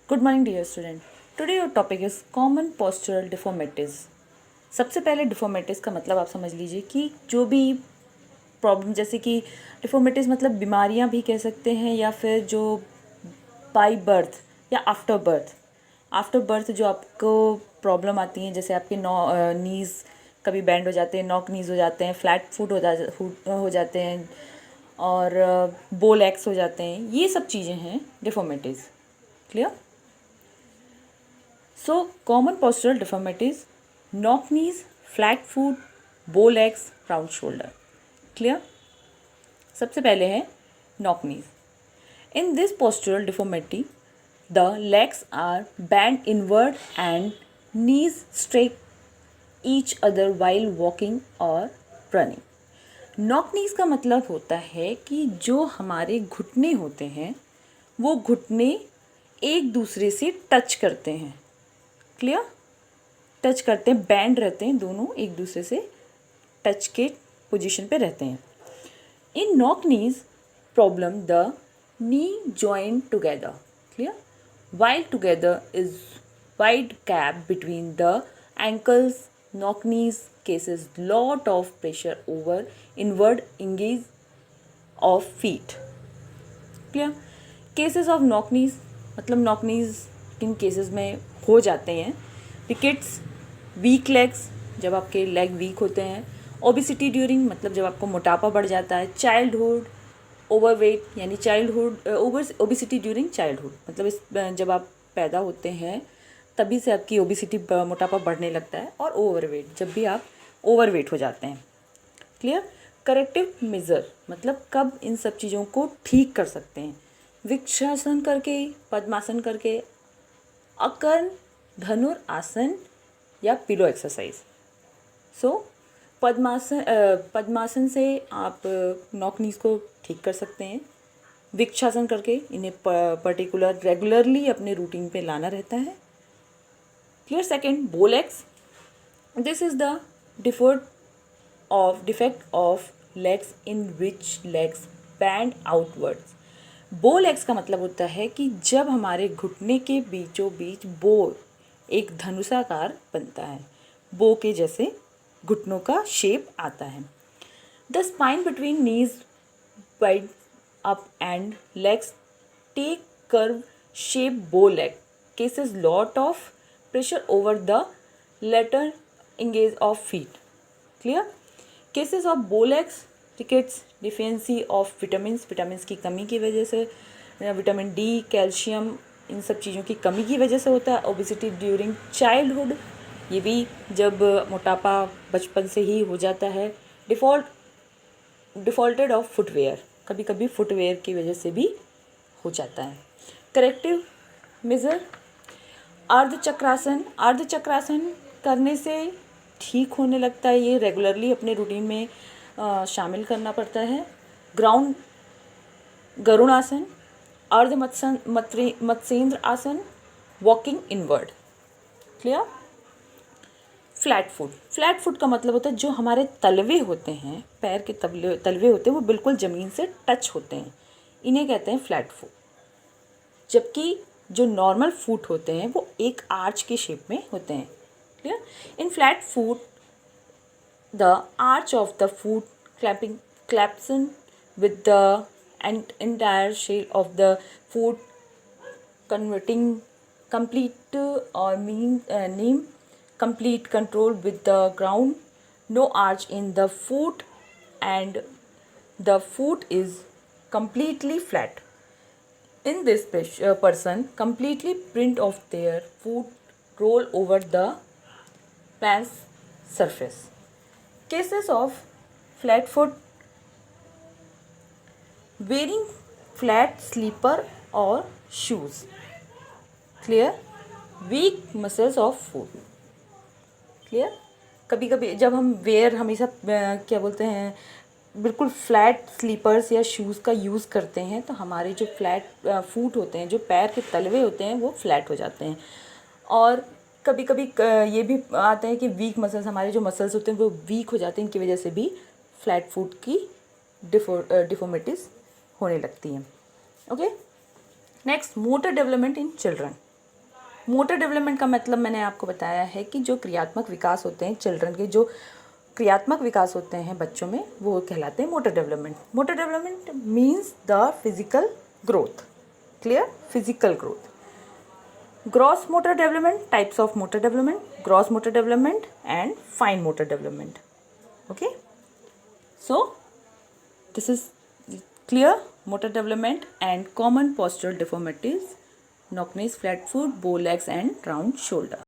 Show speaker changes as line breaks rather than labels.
Good morning dear student. Today your topic is common postural deformities. सबसे पहले deformities का मतलब आप समझ लीजिए कि जो भी प्रॉब्लम, जैसे कि डिफॉर्मिटीज़ मतलब बीमारियां भी कह सकते हैं, या फिर जो बाई बर्थ या आफ्टर बर्थ जो आपको प्रॉब्लम आती हैं, जैसे आपके नीज़ कभी बेंड हो जाते हैं, नॉक नीज़ हो जाते हैं, फ्लैट फुट हो जाते हैं, और बो लेग्स हो जाते हैं। ये सब चीज़ें हैं deformities. Clear? So, common postural deformities: knock knees, flat foot, bow legs, round shoulder. Clear? सबसे पहले है knock knees. In this postural deformity, the legs are bent inward and knees straight each other while walking or running. Knock नीज का मतलब होता है कि जो हमारे घुटने होते हैं वो घुटने एक दूसरे से टच करते हैं। क्लियर? टच करते हैं, बैंड रहते हैं, दोनों एक दूसरे से टच के पोजीशन पे रहते हैं। In knock knees problem the knee join together. Clear? While together is wide gap between the ankles. Knock knees cases lot of pressure over inward engage of feet. Clear? Cases of knock knees मतलब knock नीज किन cases में हो जाते हैं? Rickets, week legs, जब आपके leg week होते हैं। ओबिसिटी ड्यूरिंग मतलब जब आपको मोटापा बढ़ जाता है। चाइल्डहुड, ओवरवेट यानी चाइल्डहुड ओबिसिटी ड्यूरिंग चाइल्डहुड मतलब इस जब आप पैदा होते हैं तभी से आपकी ओबिसिटी मोटापा बढ़ने लगता है। और ओवरवेट जब भी आप ओवरवेट हो जाते हैं। क्लियर? करेक्टिव मेजर मतलब कब इन सब चीज़ों को ठीक कर सकते हैं? वृक्षासन करके, पद्मासन करके, अकर्ण धनुर आसन या पिलो एक्सरसाइज। सो पद्मासन से आप नॉक नीज को ठीक कर सकते हैं। वृक्षासन करके इन्हें पर्टिकुलर रेगुलरली अपने रूटीन पे लाना रहता है। क्लियर? सेकेंड, बो legs. This is the defect of legs in which legs bend outwards. बो लेग्स का मतलब होता है कि जब हमारे घुटने के बीचों बीच बो एक धनुषाकार बनता है, बो के जैसे घुटनों का शेप आता है। The spine between knees wide up and legs take curve shape bow leg cases lot of pressure over the lateral engage of feet. Clear? Cases of बो legs, rickets, deficiency of vitamins की कमी की वजह से, vitamin D, calcium, इन सब चीज़ों की कमी की वजह से होता है। ओबिसिटी ड्यूरिंग चाइल्डहुड, ये भी जब मोटापा बचपन से ही हो जाता है। डिफॉल्टेड ऑफ फुटवेयर, कभी कभी फुटवेयर की वजह से भी हो जाता है। करेक्टिव मेजर, अर्धचक्रासन करने से ठीक होने लगता है। ये रेगुलरली अपने रूटीन में शामिल करना पड़ता है। ग्राउंड गरुण आसन, अर्ध मत्स्येंद्र आसन, walking inward. Clear? Flat foot का मतलब होता है जो हमारे तलवे होते हैं, पैर के तलवे होते हैं वो बिल्कुल ज़मीन से टच होते हैं, इन्हें कहते हैं फ्लैट फुट। जबकि जो नॉर्मल फुट होते हैं वो एक आर्च के शेप में होते हैं। Clear? In flat foot, the arch of the foot claps in with the entire shape of the foot converting complete or mean complete control with the ground. No arch in the foot and the foot is completely flat. In this person completely print of their foot roll over the plan's surface. Cases of flat foot: wearing flat slipper or shoes. Clear? Weak muscles of foot. Clear? कभी कभी जब हम हमेशा क्या बोलते हैं, बिल्कुल flat slippers या शूज़ का यूज़ करते हैं तो हमारे जो फ्लैट फूट होते हैं, जो पैर के तलवे होते हैं वो फ्लैट हो जाते हैं। और कभी कभी ये भी आता है कि वीक मसल्स, हमारे जो मसल्स होते हैं वो वीक हो जाते हैं, इनकी वजह से भी फ्लैट फुट की डिफॉर्मिटीज़ होने लगती हैं। Okay, next, motor development in children. Motor development का मतलब मैंने आपको बताया है कि जो क्रियात्मक विकास होते हैं चिल्ड्रन के, जो क्रियात्मक विकास होते हैं बच्चों में, वो कहलाते हैं motor development. Motor development means the physical growth. Clear? Physical growth. Gross motor development, types of motor development, gross motor development and fine motor development. Okay, so this is clear. Motor development and common postural deformities: knock knees, flat foot, bow legs and round shoulder.